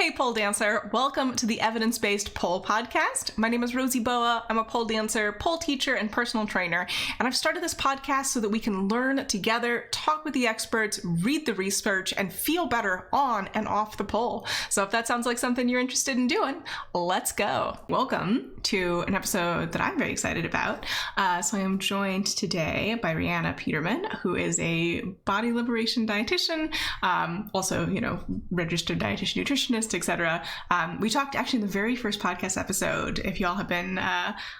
Hey pole dancer, welcome to the Evidence-Based Pole Podcast. My name is Rosie Boa. I'm a pole dancer, pole teacher, and personal trainer, and I've started this podcast so that we can learn together, talk with the experts, read the research, and feel better on and off the pole. So if that sounds like something you're interested in doing, let's go. Welcome to an episode that I'm very excited about. So I am joined today by Reanna Peterman, who is a body liberation dietitian, also, registered dietitian, nutritionist, etc. We talked actually in the very first podcast episode, if y'all have been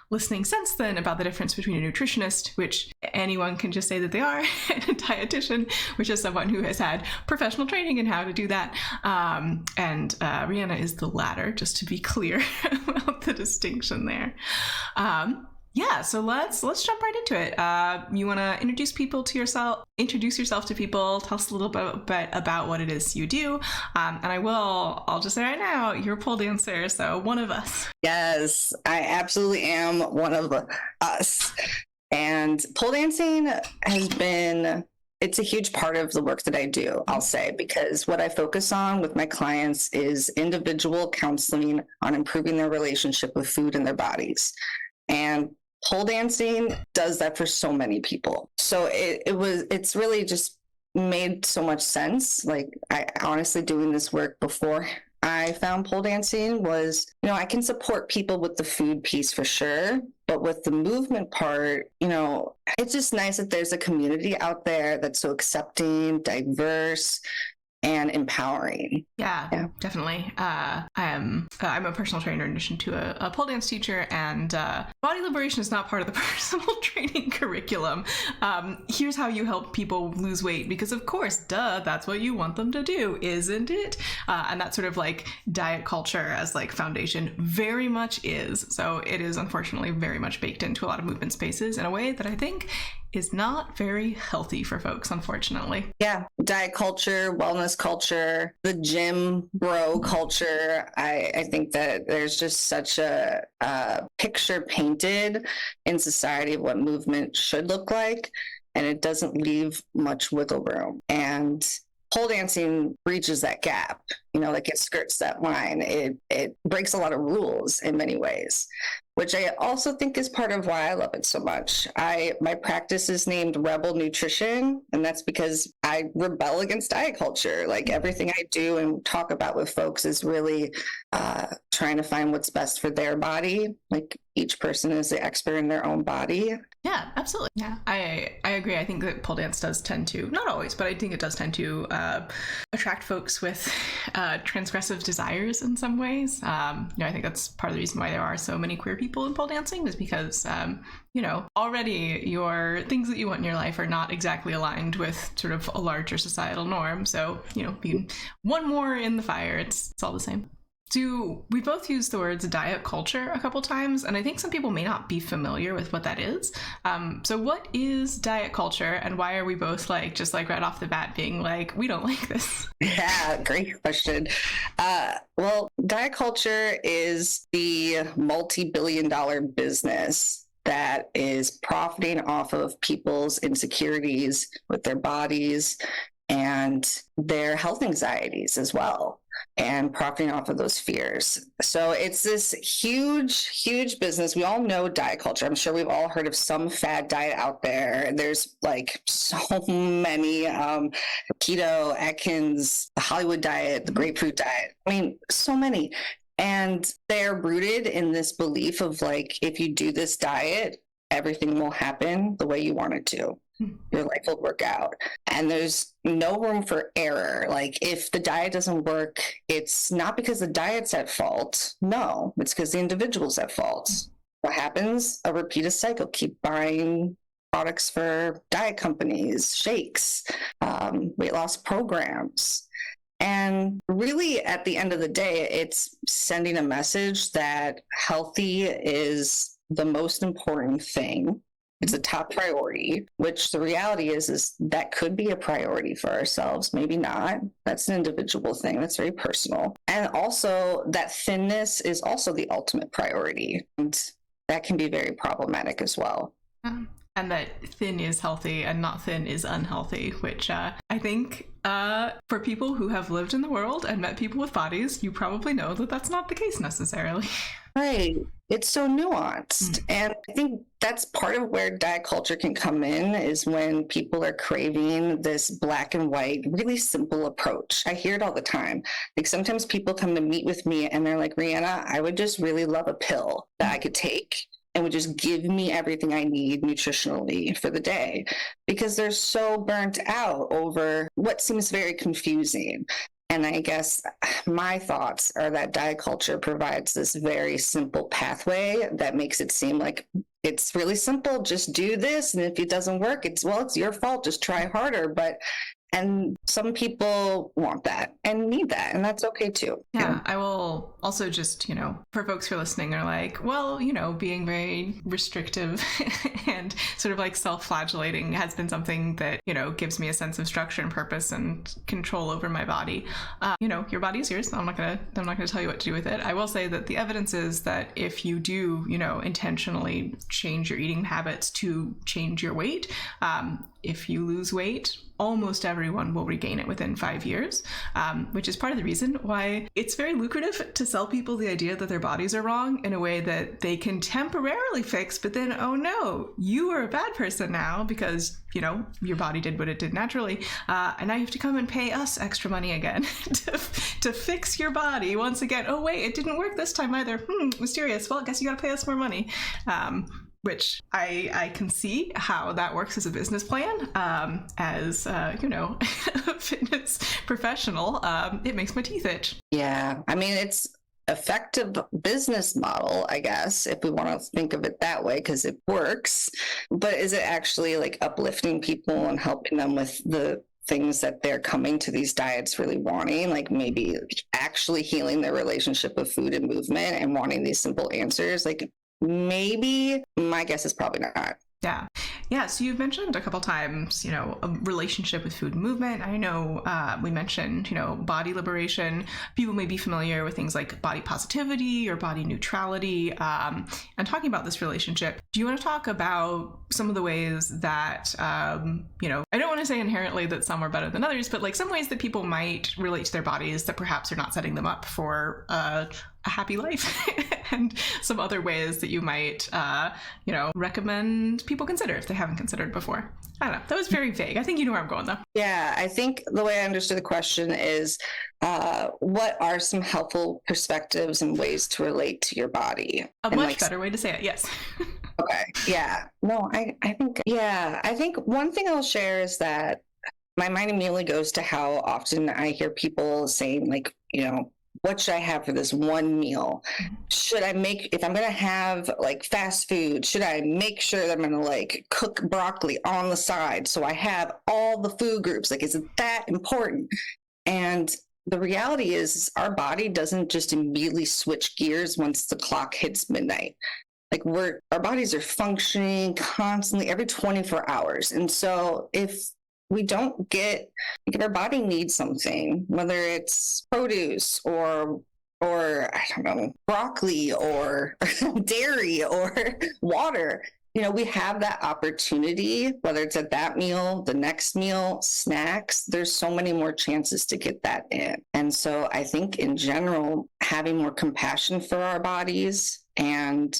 listening since then, about the difference between a nutritionist, which anyone can just say that they are, and a dietitian, which is someone who has had professional training in how to do that. And Reanna is the latter, just to be clear about the distinction there. So let's jump right into it. You want to introduce yourself to people, tell us a little bit about what it is you do. And I'll just say right now, you're a pole dancer, so one of us. Yes, I absolutely am one of us. And pole dancing it's a huge part of the work that I do, I'll say, because what I focus on with my clients is individual counseling on improving their relationship with food and their bodies. And pole dancing does that for so many people. So it's really just made so much sense. Like, I honestly, doing this work before I found pole dancing was, I can support people with the food piece for sure, but with the movement part, it's just nice that there's a community out there that's so accepting, diverse, and empowering. Yeah, definitely. I'm a personal trainer in addition to a pole dance teacher, and body liberation is not part of the personal training curriculum. Here's how you help people lose weight, because of course, that's what you want them to do, isn't it? And that sort of like diet culture as like foundation very much is. So it is unfortunately very much baked into a lot of movement spaces in a way that I think is not very healthy for folks, unfortunately. Yeah, diet culture, wellness culture, the gym bro culture. I think that there's just such a picture painted in society of what movement should look like, and it doesn't leave much wiggle room. And pole dancing breaches that gap, like it skirts that line. It breaks a lot of rules in many ways, which I also think is part of why I love it so much. My practice is named Rebel Nutrition, and that's because I rebel against diet culture. Like, everything I do and talk about with folks is really trying to find what's best for their body. Like, each person is the expert in their own body. Yeah, absolutely. Yeah, I agree. I think that pole dance does tend to, not always, but I think it does tend to attract folks with transgressive desires in some ways. I think that's part of the reason why there are so many queer people in pole dancing, is because, already your things that you want in your life are not exactly aligned with sort of a larger societal norm. So, being one more in the fire, it's all the same. So we both used the words diet culture a couple times, and I think some people may not be familiar with what that is. So what is diet culture, and why are we both right off the bat being like, we don't like this? Yeah, great question. Well, diet culture is the multi-billion-dollar business that is profiting off of people's insecurities with their bodies and their health anxieties as well, and profiting off of those fears. So it's this huge, huge business. We all know diet culture. I'm sure we've all heard of some fad diet out there. There's like so many, keto, Atkins, the Hollywood diet, the grapefruit diet. I mean, so many. And they're rooted in this belief of like, if you do this diet, everything will happen the way you want it to. Your life will work out. And there's no room for error. Like, if the diet doesn't work, it's not because the diet's at fault. No, it's because the individual's at fault. What happens? A repeated cycle. Keep buying products for diet companies, shakes, weight loss programs. And really, at the end of the day, it's sending a message that healthy is the most important thing. It's a top priority, which the reality is that could be a priority for ourselves. Maybe not. That's an individual thing. That's very personal. And also, that thinness is also the ultimate priority. And that can be very problematic as well. And that thin is healthy and not thin is unhealthy, which I think for people who have lived in the world and met people with bodies, you probably know that that's not the case necessarily. Right. It's so nuanced. And I think that's part of where diet culture can come in, is when people are craving this black and white, really simple approach. I hear it all the time. Like sometimes people come to meet with me and they're like, Reanna, I would just really love a pill that I could take and would just give me everything I need nutritionally for the day, because they're so burnt out over what seems very confusing. And I guess my thoughts are that diet culture provides this very simple pathway that makes it seem like it's really simple. Just do this. And if it doesn't work, it's your fault. Just try harder. And some people want that and need that, and that's okay too. Yeah, I will also just, for folks who are listening are like, well, being very restrictive and sort of like self-flagellating has been something that, gives me a sense of structure and purpose and control over my body. Your body is yours. I'm not gonna tell you what to do with it. I will say that the evidence is that if you do, intentionally change your eating habits to change your weight, if you lose weight, almost everyone will regain it within 5 years, which is part of the reason why it's very lucrative to sell people the idea that their bodies are wrong in a way that they can temporarily fix, but then, oh no, you are a bad person now because, your body did what it did naturally, and now you have to come and pay us extra money again to fix your body once again. Oh wait, it didn't work this time either. Mysterious. Well, I guess you gotta pay us more money. Which I can see how that works as a business plan. As a fitness professional, it makes my teeth itch. Yeah, I mean, it's effective business model, I guess, if we want to think of it that way, because it works. But is it actually like uplifting people and helping them with the things that they're coming to these diets really wanting, like maybe actually healing their relationship with food and movement and wanting these simple answers? Like, maybe. My guess is probably not. Yeah. So you've mentioned a couple times, a relationship with food and movement. I know we mentioned, body liberation. People may be familiar with things like body positivity or body neutrality. And talking about this relationship, do you want to talk about some of the ways that, I don't want to say inherently that some are better than others, but like some ways that people might relate to their bodies that perhaps are not setting them up for a happy life, and some other ways that you might, recommend people consider if they haven't considered before. I don't know. That was very vague. I think you know where I'm going, though. Yeah, I think the way I understood the question is, what are some helpful perspectives and ways to relate to your body? A much better way to say it, yes. Okay. Yeah. No, I think one thing I'll share is that my mind immediately goes to how often I hear people saying, like, what should I have for this one meal? Should I if I'm going to have like fast food, should I make sure that I'm going to like cook broccoli on the side so I have all the food groups? Like, is it that important? And the reality is our body doesn't just immediately switch gears once the clock hits midnight. Like our bodies are functioning constantly every 24 hours. And so if we don't if our body needs something, whether it's produce or I don't know, broccoli or dairy or water, we have that opportunity, whether it's at that meal, the next meal, snacks, there's so many more chances to get that in. And so I think in general, having more compassion for our bodies and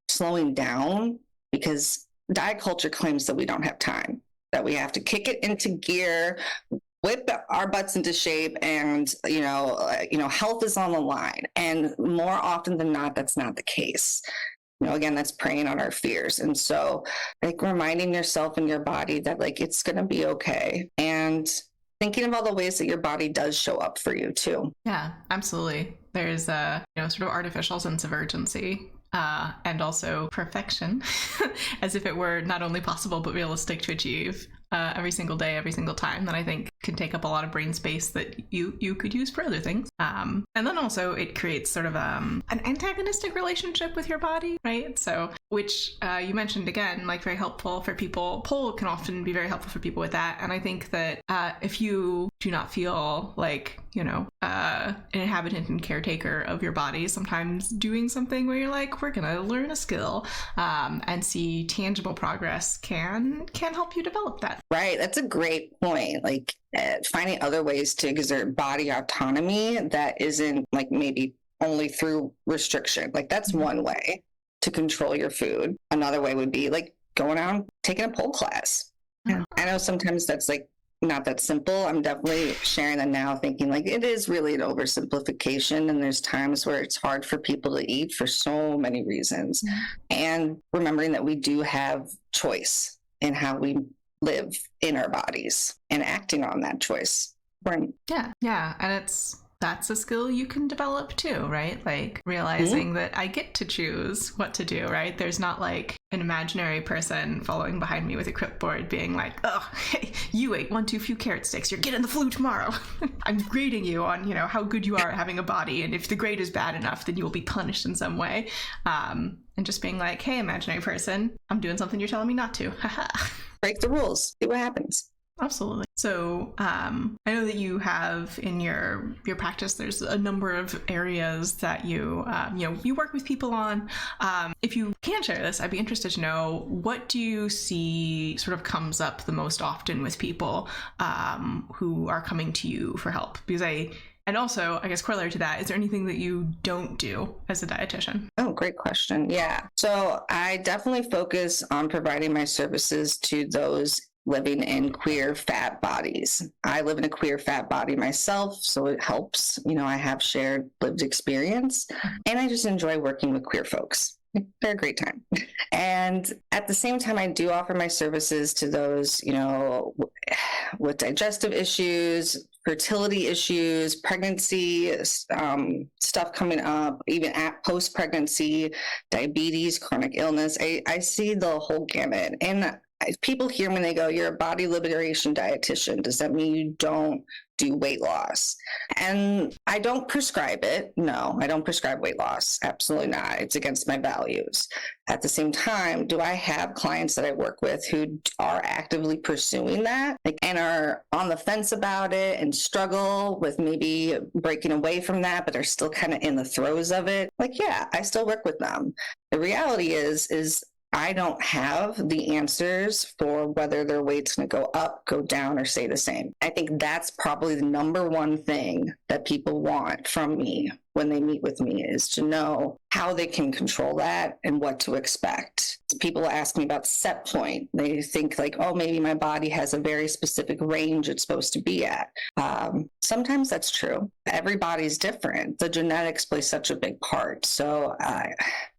slowing down, because diet culture claims that we don't have time, that we have to kick it into gear, whip our butts into shape, and health is on the line. And more often than not, that's not the case. Again, that's preying on our fears. And so like reminding yourself and your body that like it's going to be okay, and thinking of all the ways that your body does show up for you too. Yeah, absolutely. There's a sort of artificial sense of urgency. And also perfection, as if it were not only possible but realistic to achieve. every single day, every single time, that I think can take up a lot of brain space that you could use for other things. And then also it creates sort of an antagonistic relationship with your body, right? So, which you mentioned again, like very helpful for people. Pole can often be very helpful for people with that. And I think that if you do not feel like, an inhabitant and caretaker of your body, sometimes doing something where you're like, we're gonna learn a skill and see tangible progress can help you develop that. Right. That's a great point. Like finding other ways to exert body autonomy that isn't like maybe only through restriction. Like that's one way to control your food. Another way would be like going out and taking a pole class. Yeah. I know sometimes that's like not that simple. I'm definitely sharing that now, thinking like it is really an oversimplification, and there's times where it's hard for people to eat for so many reasons. And remembering that we do have choice in how we live in our bodies and acting on that choice. Yeah. And that's a skill you can develop too, right? Like realizing that I get to choose what to do, right? There's not like an imaginary person following behind me with a clipboard being like, oh, hey, you ate one too few carrot sticks, you're getting the flu tomorrow. I'm grading you on, how good you are at having a body. And if the grade is bad enough, then you will be punished in some way. And just being like, hey, imaginary person, I'm doing something you're telling me not to. Break the rules, see what happens. Absolutely. So I know that you have in your practice, there's a number of areas that you work with people on. If you can share this, I'd be interested to know, what do you see sort of comes up the most often with people who are coming to you for help? And also, I guess corollary to that, is there anything that you don't do as a dietitian? Oh, great question. Yeah. So I definitely focus on providing my services to those living in queer fat bodies. I live in a queer fat body myself, so it helps. I have shared lived experience, and I just enjoy working with queer folks. They're a great time. And at the same time, I do offer my services to those, with digestive issues, fertility issues, pregnancy, stuff coming up, even at post-pregnancy, diabetes, chronic illness. I see the whole gamut. And people hear me and they go, you're a body liberation dietitian. Does that mean you don't do weight loss? And I don't prescribe it. No, I don't prescribe weight loss. Absolutely not. It's against my values. At the same time, do I have clients that I work with who are actively pursuing that and are on the fence about it and struggle with maybe breaking away from that, but they're still kind of in the throes of it? Like, yeah, I still work with them. The reality is I don't have the answers for whether their weight's going to go up, go down, or stay the same. I think that's probably the number one thing that people want from me when they meet with me, is to know how they can control that and what to expect. People ask me about set point. They think like, oh, maybe my body has a very specific range it's supposed to be at. Sometimes that's true. Everybody's different. The genetics play such a big part. So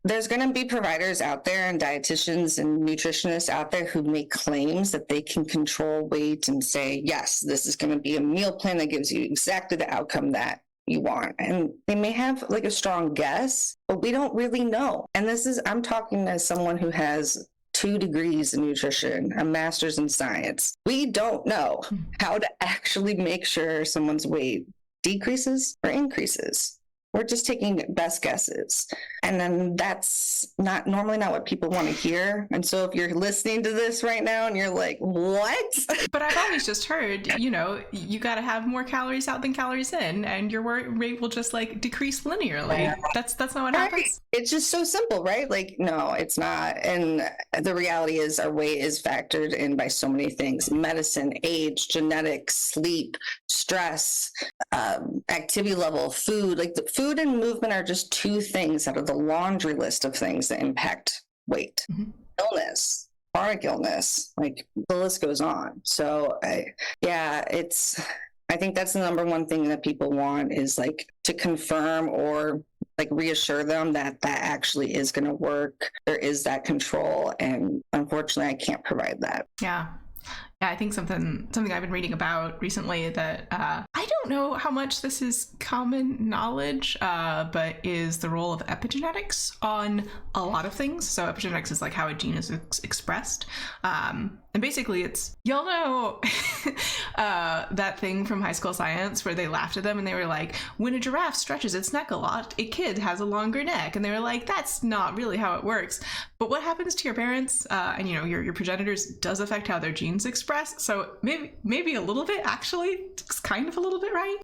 there's going to be providers out there and dietitians and nutritionists out there who make claims that they can control weight and say, yes, this is going to be a meal plan that gives you exactly the outcome that you want. And they may have like a strong guess, but we don't really know. And I'm talking as someone who has 2 degrees in nutrition, a master's in science. We don't know how to actually make sure someone's weight decreases or increases. We're just taking best guesses. And then that's normally not what people want to hear. And so if you're listening to this right now and you're like, what? But I've always just heard, you got to have more calories out than calories in, and your rate will just like decrease linearly. Yeah. That's not what happens. It's just so simple, right? Like, no, it's not. And the reality is our weight is factored in by so many things: medicine, age, genetics, sleep, stress, activity level, food. Like the food and movement are just 2 things out of the laundry list of things that impact weight. Illness, chronic illness, like the list goes on. So I think that's the number one thing that people want, is like to confirm or like reassure them that actually is going to work. There is that control. And unfortunately, I can't provide that. Yeah. Yeah, I think something I've been reading about recently that I don't know how much this is common knowledge, but is the role of epigenetics on a lot of things. So epigenetics is like how a gene is expressed. And basically it's, y'all know that thing from high school science where they laughed at them and they were like, when a giraffe stretches its neck a lot, a kid has a longer neck. And they were like, that's not really how it works. But what happens to your parents and your progenitors does affect how their genes express. So maybe a little bit, actually. It's kind of a little bit right.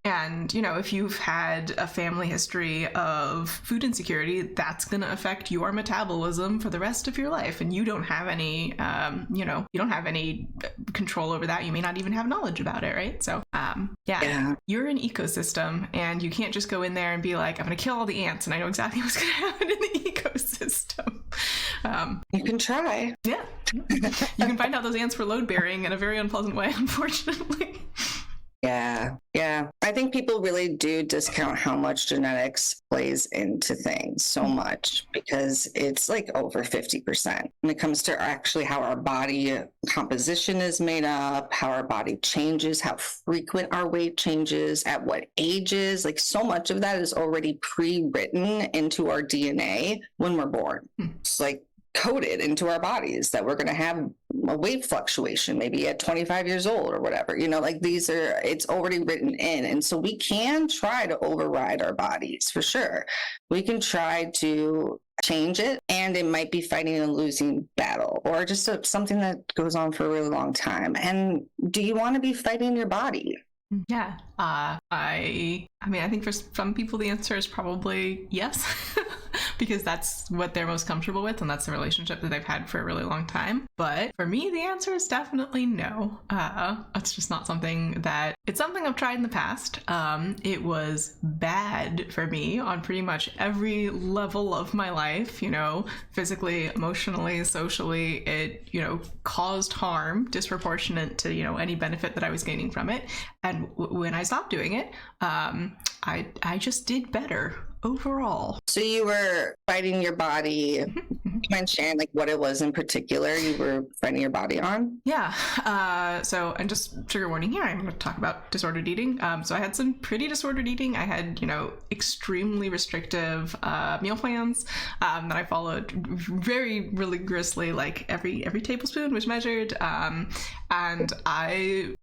And, if you've had a family history of food insecurity, that's going to affect your metabolism for the rest of your life. And you don't have any, you don't have any control over that. You may not even have knowledge about it, right? So, you're an ecosystem and you can't just go in there and be like, I'm going to kill all the ants and I know exactly what's going to happen in the ecosystem. You can try. Yeah. You can find out those ants were load bearing in a very unpleasant way, unfortunately. Yeah. I think people really do discount how much genetics plays into things so much, because it's like over 50% when it comes to actually how our body composition is made up, how our body changes, how frequent our weight changes, at what ages. Like, so much of that is already pre-written into our DNA when we're born. It's like coded into our bodies that we're going to have a weight fluctuation maybe at 25 years old or whatever, like it's already written in. And so we can try to override our bodies for sure. We can try to change it, and it might be fighting a losing battle or just something that goes on for a really long time. And do you want to be fighting your body? Yeah. I think for some people the answer is probably yes, because that's what they're most comfortable with and that's the relationship that they've had for a really long time. But for me, the answer is definitely no. It's just not something it's something I've tried in the past. It was bad for me on pretty much every level of my life, physically, emotionally, socially. It, caused harm disproportionate to, any benefit that I was gaining from it. And when I stopped doing it, I just did better overall. So you were fighting your body. You mind sharing like what it was in particular you were fighting your body on? Yeah. So, and just trigger warning here, I'm going to talk about disordered eating. So I had some pretty disordered eating. I had, extremely restrictive meal plans that I followed very rigorously. Like every tablespoon was measured. And I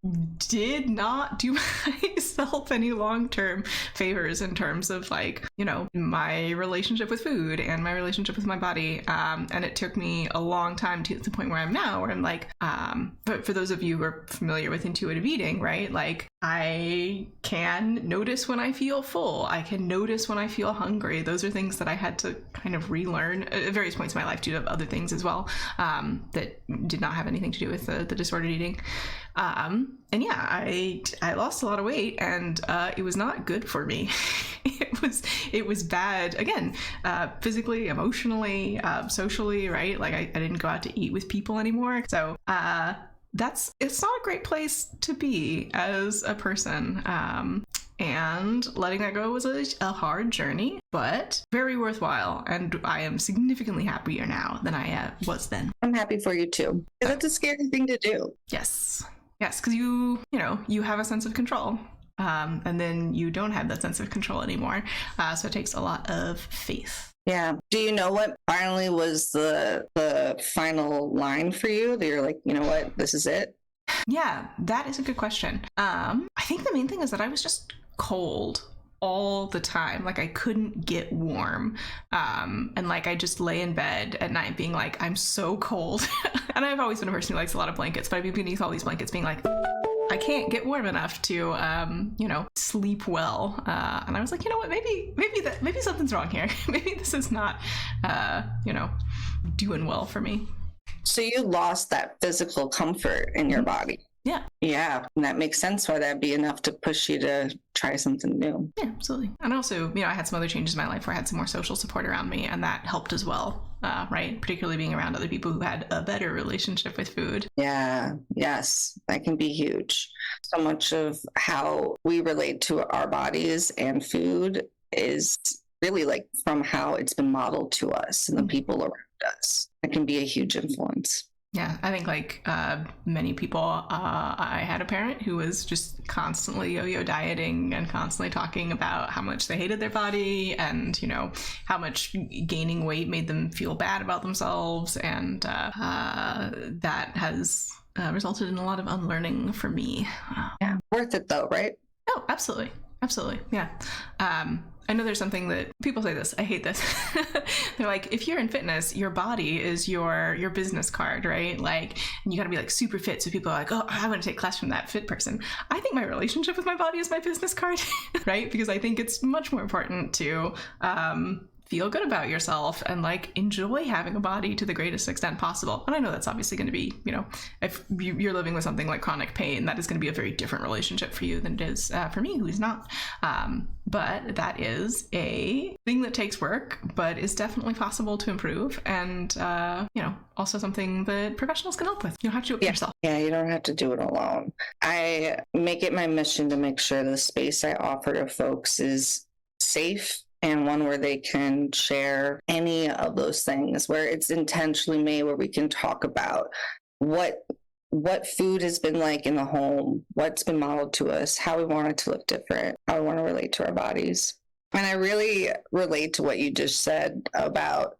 did not do myself any long-term favors in terms of like, my relationship with food and my relationship with my body. And it took me a long time to get to the point where I'm now, where I'm like, but for those of you who are familiar with intuitive eating, right? Like I can notice when I feel full. I can notice when I feel hungry. Those are things that I had to kind of relearn at various points in my life due to other things as well, that did not have anything to do with the disordered eating. And yeah, I lost a lot of weight and it was not good for me. It was bad, again, physically, emotionally, socially, right? Like I didn't go out to eat with people anymore. So it's not a great place to be as a person. And letting that go was a hard journey, but very worthwhile. And I am significantly happier now than I was then. I'm happy for you too. That's a scary thing to do. Yes, because you have a sense of control. And then you don't have that sense of control anymore. So it takes a lot of faith. Yeah. Do you know what finally was the final line for you that you're like, you know what, this is it? Yeah, that is a good question. I think the main thing is that I was just cold all the time. Like I couldn't get warm. And like I just lay in bed at night being like, I'm so cold. And I've always been a person who likes a lot of blankets, but I'd be beneath all these blankets being like, I can't get warm enough to, sleep well. And I was like, you know what, maybe something's wrong here. Maybe this is not, doing well for me. So you lost that physical comfort in your body. Yeah. Yeah. And that makes sense why that'd be enough to push you to try something new. Yeah, absolutely. And also, I had some other changes in my life where I had some more social support around me, and that helped as well. Right? Particularly being around other people who had a better relationship with food. Yeah. Yes. That can be huge. So much of how we relate to our bodies and food is really like from how it's been modeled to us and the people around us. It can be a huge influence. Yeah, I think like many people, I had a parent who was just constantly yo-yo dieting and constantly talking about how much they hated their body and, how much gaining weight made them feel bad about themselves. And that has resulted in a lot of unlearning for me. Yeah, worth it though, right? Oh, absolutely. Absolutely. Yeah. I know there's something that people say this. I hate this. They're like, if you're in fitness, your body is your business card, right? Like, and you got to be like super fit. So people are like, oh, I want to take class from that fit person. I think my relationship with my body is my business card, right? Because I think it's much more important to feel good about yourself and like enjoy having a body to the greatest extent possible. And I know that's obviously going to be, if you're living with something like chronic pain, that is going to be a very different relationship for you than it is for me, who's not. But that is a thing that takes work, but is definitely possible to improve. And, also something that professionals can help with. You don't have to do it yourself. Yeah, you don't have to do it alone. I make it my mission to make sure the space I offer to folks is safe and one where they can share any of those things, where it's intentionally made, where we can talk about what food has been like in the home, what's been modeled to us, how we want it to look different, how we want to relate to our bodies. And I really relate to what you just said about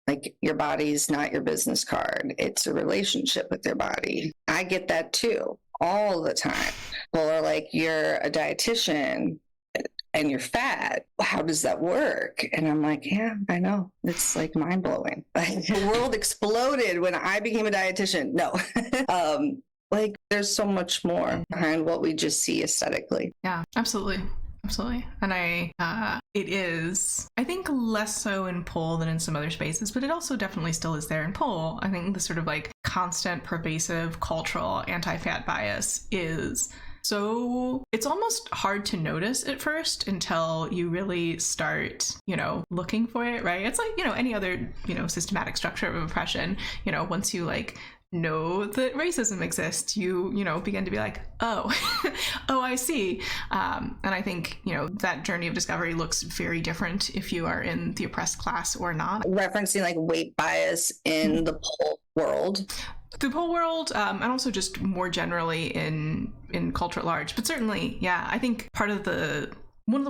like your body's not your business card. It's a relationship with your body. I get that too all the time. People are like, you're a dietitian and you're fat. How does that work? And I'm like, yeah, I know. It's like mind blowing. The world exploded when I became a dietitian. No, like there's so much more behind what we just see aesthetically. Yeah, absolutely. Absolutely. And it is, I think, less so in pole than in some other spaces, but it also definitely still is there in pole. I think the sort of like constant, pervasive cultural anti-fat bias is so it's almost hard to notice at first until you really start, looking for it, right? It's like, any other, systematic structure of oppression, once you like know that racism exists, you begin to be like, oh, oh, I see. And I think, that journey of discovery looks very different if you are in the oppressed class or not. Referencing like weight bias in the pole world. The pole world, and also just more generally in culture at large. But certainly, yeah, I think one of the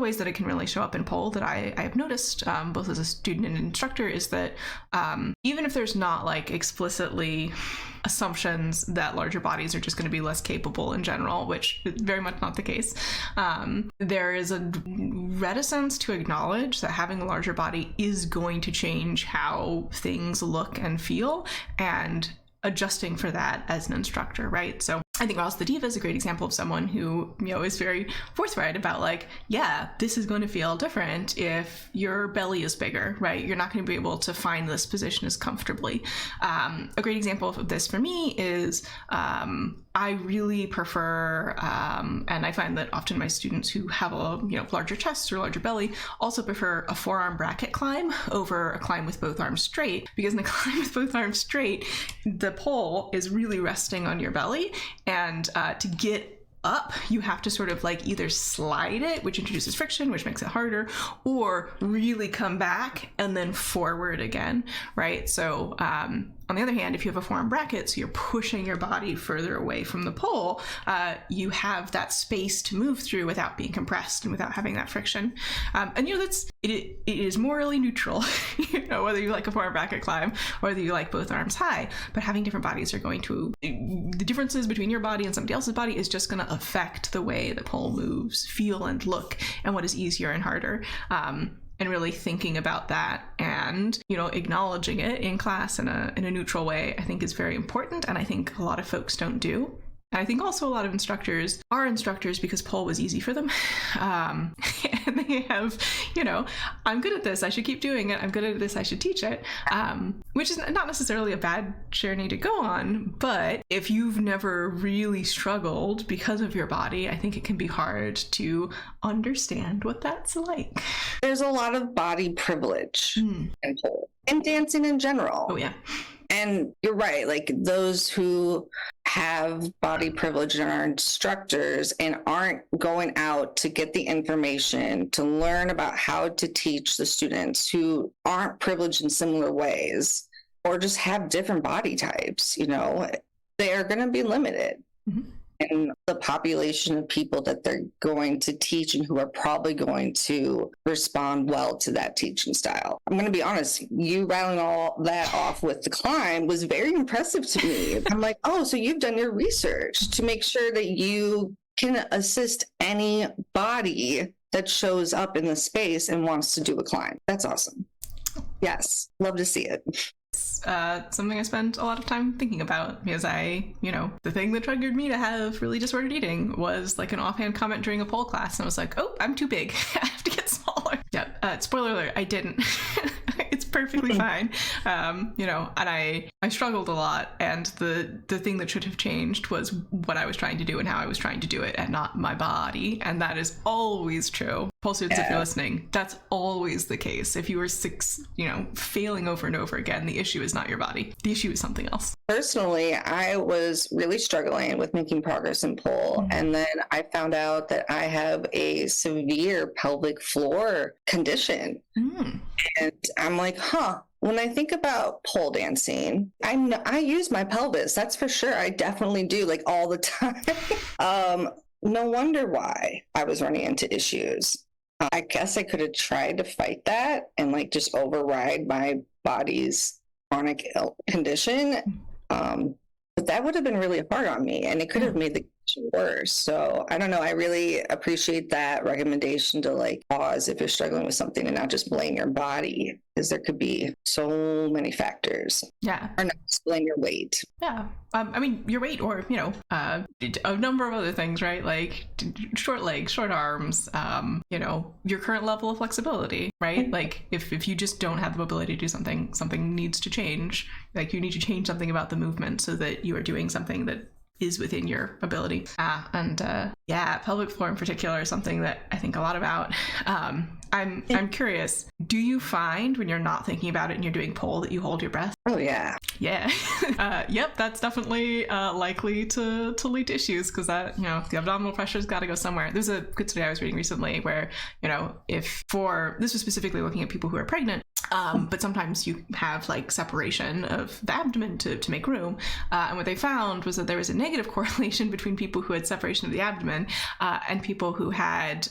ways that it can really show up in pole that I have noticed, both as a student and instructor, is that even if there's not like explicitly assumptions that larger bodies are just going to be less capable in general, which is very much not the case, there is a reticence to acknowledge that having a larger body is going to change how things look and feel, and adjusting for that as an instructor, right? So I think Ross the Diva is a great example of someone who, is very forthright about like, yeah, this is going to feel different if your belly is bigger, right? You're not going to be able to find this position as comfortably. A great example of this for me is I really prefer, and I find that often my students who have a larger chest or larger belly also prefer a forearm bracket climb over a climb with both arms straight, because in a climb with both arms straight, the pole is really resting on your belly, and to get up, you have to sort of like either slide it, which introduces friction, which makes it harder, or really come back and then forward again, right? So on the other hand, if you have a forearm bracket, so you're pushing your body further away from the pole, you have that space to move through without being compressed and without having that friction. And it is morally neutral, whether you like a forearm bracket climb or whether you like both arms high. But having different bodies are going to, the differences between your body and somebody else's body is just going to affect the way the pole moves, feel, and look, and what is easier and harder. And really thinking about that and, acknowledging it in class in a neutral way, I think is very important. And I think a lot of folks don't do. And I think also a lot of instructors are instructors because pole was easy for them. And they have, I'm good at this, I should keep doing it. I'm good at this, I should teach it. Which is not necessarily a bad journey to go on. But if you've never really struggled because of your body, I think it can be hard to understand what that's like. There's a lot of body privilege in pole and dancing in general. Oh, yeah. And you're right, like those who have body privilege and are instructors and aren't going out to get the information to learn about how to teach the students who aren't privileged in similar ways, or just have different body types, they are going to be limited. Mm-hmm. And the population of people that they're going to teach and who are probably going to respond well to that teaching style. I'm going to be honest, you rattling all that off with the climb was very impressive to me. I'm like, oh, so you've done your research to make sure that you can assist any body that shows up in the space and wants to do a climb. That's awesome. Yes, love to see it. Something I spent a lot of time thinking about, because the thing that triggered me to have really disordered eating was like an offhand comment during a pole class, and I was like, oh, I'm too big. I have to get smaller. Yeah, spoiler alert, I didn't. It's perfectly fine. And I struggled a lot, and the thing that should have changed was what I was trying to do and how I was trying to do it, and not my body. And that is always true. Pole students, if you're listening, that's always the case. If you are failing over and over again, the issue is not your body. The issue is something else. Personally, I was really struggling with making progress in pole. And then I found out that I have a severe pelvic floor condition. And I'm like, when I think about pole dancing, I use my pelvis. That's for sure. I definitely do, like, all the time. No wonder why I was running into issues. I guess I could have tried to fight that and like just override my body's chronic condition. But that would have been really hard on me, and it could have made the condition worse. So I don't know. I really appreciate that recommendation to like pause if you're struggling with something and not just blame your body, because there could be so many factors. Yeah. Or not just blame your weight. Yeah. Your weight, or, a number of other things, right? Like short legs, short arms, your current level of flexibility, right? Like if you just don't have the ability to do something needs to change. Like you need to change something about the movement so that you are doing something that is within your ability. Pelvic floor in particular is something that I think a lot about. I'm curious, do you find when you're not thinking about it and you're doing pole that you hold your breath? Oh yeah. Yeah. Yep, that's definitely likely to lead to issues, because that, the abdominal pressure's got to go somewhere. There's a good study I was reading recently where, this was specifically looking at people who are pregnant, but sometimes you have like separation of the abdomen to make room. And what they found was that there was a negative correlation between people who had separation of the abdomen and people who had,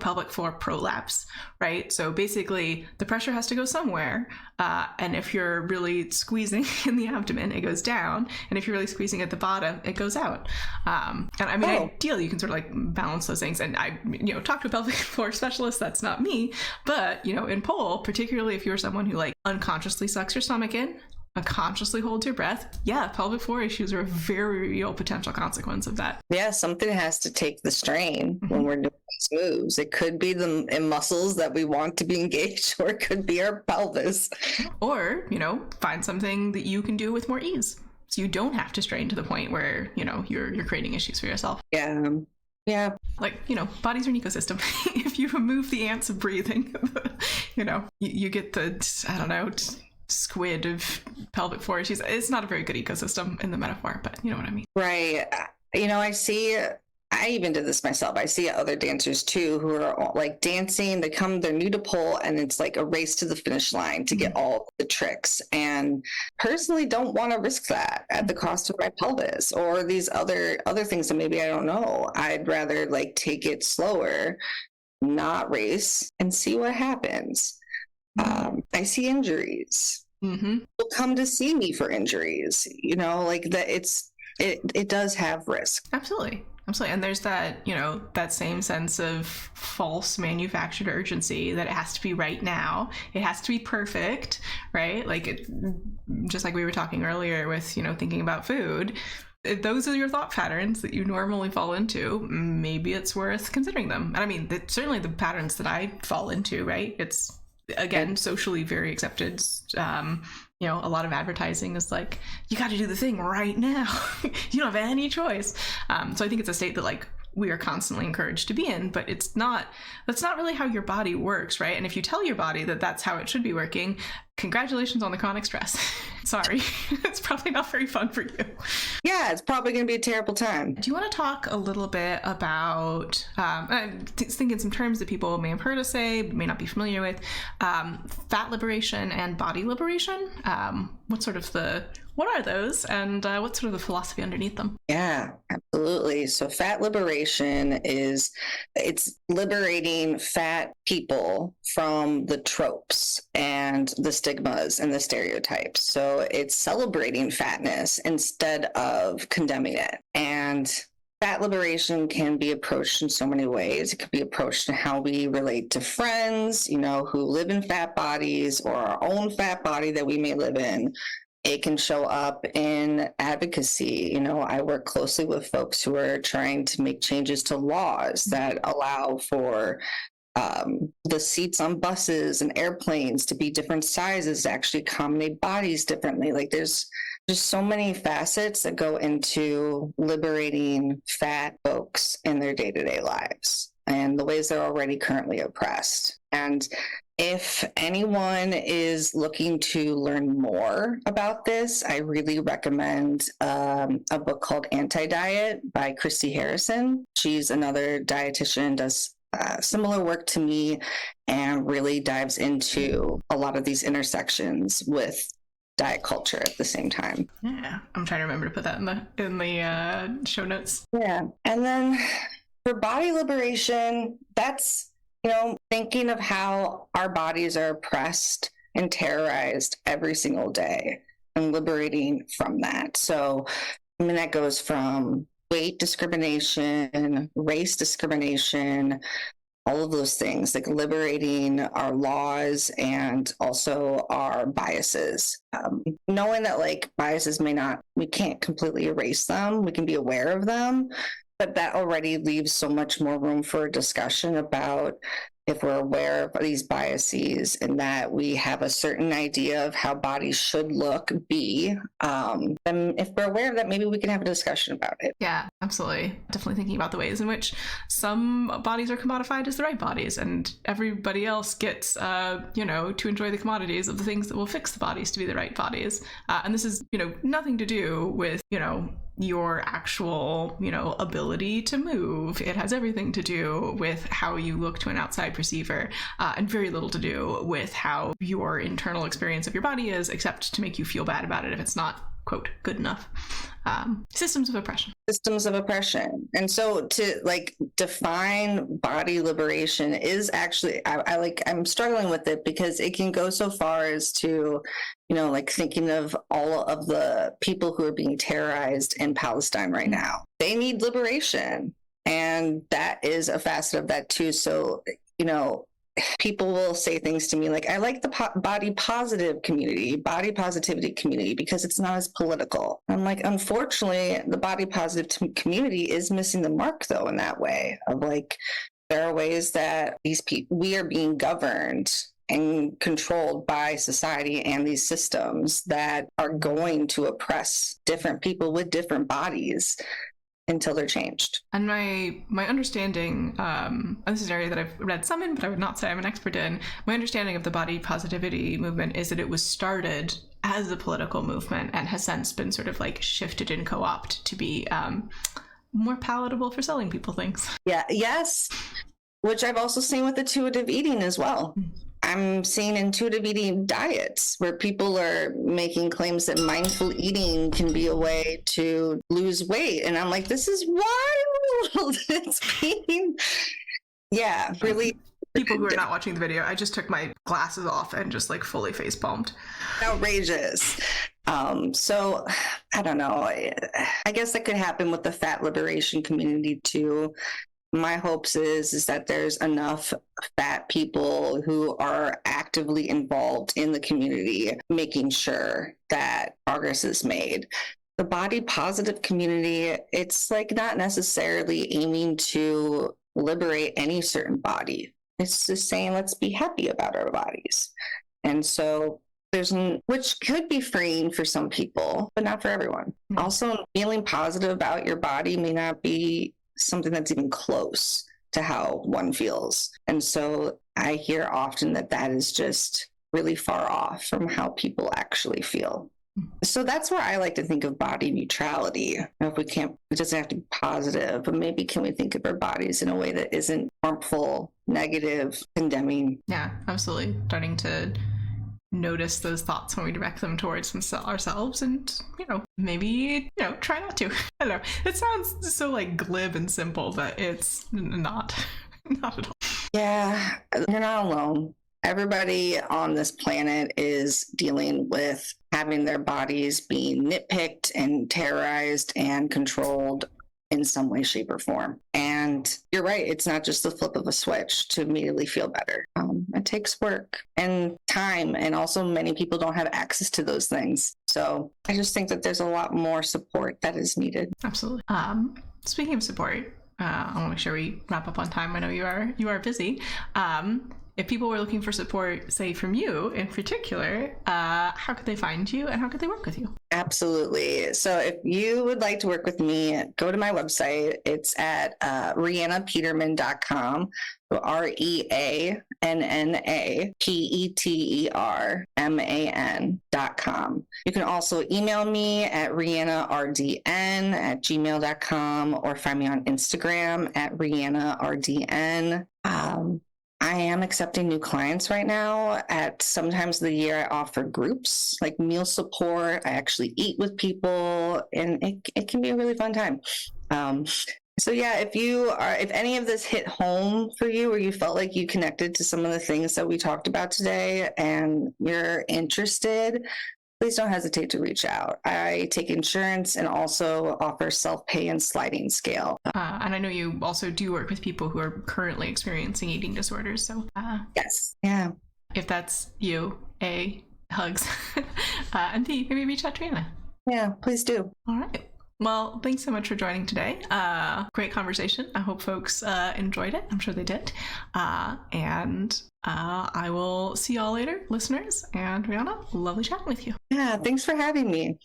pelvic floor prolapse, right? So basically the pressure has to go somewhere. And if you're really squeezing in the abdomen, it goes down. And if you're really squeezing at the bottom, it goes out. Ideally you can sort of like balance those things. And I, talk to a pelvic floor specialist, that's not me, but, in pole, particularly if you're someone who like unconsciously sucks your stomach in, unconsciously holds your breath, pelvic floor issues are a very real potential consequence of that. Yeah, something has to take the strain when we're doing these moves. It could be the muscles that we want to be engaged, or it could be our pelvis. Or, find something that you can do with more ease, so you don't have to strain to the point where, you're creating issues for yourself. Yeah. Like, bodies are an ecosystem. If you remove the ants of breathing, you get the, squid of pelvic floor issues. It's not a very good ecosystem in the metaphor, but you know what I mean. Right. I even did this myself. I see other dancers too who are like dancing. They're new to pole, and it's like a race to the finish line to get all the tricks. And personally, don't want to risk that at the cost of my pelvis or these other things that maybe I don't know. I'd rather like take it slower, not race, and see what happens. I see injuries. People come to see me for injuries. Like that. It does have risk. Absolutely. And there's that, that same sense of false manufactured urgency that it has to be right now. It has to be perfect, right? Like just like we were talking earlier with, thinking about food. If those are your thought patterns that you normally fall into, maybe it's worth considering them. And I mean, certainly the patterns that I fall into, right? It's, again, socially very accepted. A lot of advertising is like, you got to do the thing right now. You don't have any choice. So I think it's a state that like we are constantly encouraged to be in, but that's not really how your body works, right? And if you tell your body that that's how it should be working, congratulations on the chronic stress. Sorry, it's probably not very fun for you. Yeah, it's probably going to be a terrible time. Do you want to talk a little bit about, I'm thinking some terms that people may have heard us say, but may not be familiar with, fat liberation and body liberation? What are those, and what's sort of the philosophy underneath them? Yeah, absolutely. So fat liberation it's liberating fat people from the tropes and the stigmas and the stereotypes. So it's celebrating fatness instead of condemning it. And fat liberation can be approached in so many ways. It could be approached in how we relate to friends, who live in fat bodies, or our own fat body that we may live in. It can show up in advocacy. I work closely with folks who are trying to make changes to laws that allow for the seats on buses and airplanes to be different sizes, to actually accommodate bodies differently. Like there's just so many facets that go into liberating fat folks in their day-to-day lives and the ways they're already currently oppressed. And if anyone is looking to learn more about this, I really recommend a book called Anti-Diet by Christy Harrison. She's another dietitian, does similar work to me, and really dives into a lot of these intersections with diet culture at the same time. Yeah, I'm trying to remember to put that in the show notes. Yeah, and then for body liberation, that's thinking of how our bodies are oppressed and terrorized every single day and liberating from that. So, that goes from weight discrimination, race discrimination, all of those things, like liberating our laws and also our biases. Knowing that biases we can't completely erase them, we can be aware of them, but that already leaves so much more room for a discussion about if we're aware of these biases and that we have a certain idea of how bodies should be, then if we're aware of that, maybe we can have a discussion about it. Yeah, absolutely. Definitely thinking about the ways in which some bodies are commodified as the right bodies, and everybody else gets, to enjoy the commodities of the things that will fix the bodies to be the right bodies. And this is, nothing to do with, your actual, ability to move. It has everything to do with how you look to an outside perceiver, and very little to do with how your internal experience of your body is, except to make you feel bad about it if it's not, quote, good enough. Systems of oppression. And so to define body liberation is actually, I'm struggling with it because it can go so far as to, thinking of all of the people who are being terrorized in Palestine right now. They need liberation. And that is a facet of that too. So, people will say things to me like, I like the body positivity community because it's not as political. I'm like, unfortunately, the body positive community is missing the mark though in that way of there are ways that we are being governed and controlled by society and these systems that are going to oppress different people with different bodies until they're changed. And my understanding, and this is an area that I've read some in, but I would not say I'm an expert in, my understanding of the body positivity movement is that it was started as a political movement and has since been sort of shifted and co-opted to be more palatable for selling people things. Yeah, yes, which I've also seen with intuitive eating as well. I'm seeing intuitive eating diets where people are making claims that mindful eating can be a way to lose weight. And I'm like, this is wild. It's being, really. People who are not watching the video, I just took my glasses off and just fully face palmed. Outrageous. So I don't know. I guess that could happen with the fat liberation community too. My hopes is that there's enough fat people who are actively involved in the community, making sure that progress is made. The body positive community, it's not necessarily aiming to liberate any certain body. It's just saying, let's be happy about our bodies. And so which could be freeing for some people, but not for everyone. Mm-hmm. Also, feeling positive about your body may not be something that's even close to how one feels. And so I hear often that is just really far off from how people actually feel. So that's where I like to think of body neutrality. If we can't, it doesn't have to be positive, but maybe can we think of our bodies in a way that isn't harmful, negative, condemning? Yeah, absolutely. Starting to notice those thoughts when we direct them towards ourselves, and maybe try not to. I don't know, it sounds so like glib and simple, but it's not at all. Yeah, you're not alone. Everybody on this planet is dealing with having their bodies being nitpicked and terrorized and controlled in some way, shape, or form. And you're right, it's not just the flip of a switch to immediately feel better. It takes work and time, and also many people don't have access to those things. So I just think that there's a lot more support that is needed. Absolutely. Speaking of support, I want to make sure we wrap up on time. I know you are busy. If people were looking for support, say from you in particular, how could they find you and how could they work with you? Absolutely. So if you would like to work with me, go to my website. It's at reannapeterman.com. So ReannaPeterman.com. You can also email me at reannardn@gmail.com or find me on Instagram at reannardn. I am accepting new clients right now. At sometimes of the year, I offer groups like meal support. I actually eat with people, and it can be a really fun time. So yeah, if any of this hit home for you, or you felt like you connected to some of the things that we talked about today and you're interested, please don't hesitate to reach out. I take insurance and also offer self-pay and sliding scale. And I know you also do work with people who are currently experiencing eating disorders. So yes, yeah. If that's you, A, hugs, and B, maybe reach out to Reanna. Yeah, please do. All right. Well, thanks so much for joining today. Great conversation. I hope folks enjoyed it. I'm sure they did. And I will see y'all later, listeners. And Reanna, lovely chatting with you. Yeah, thanks for having me.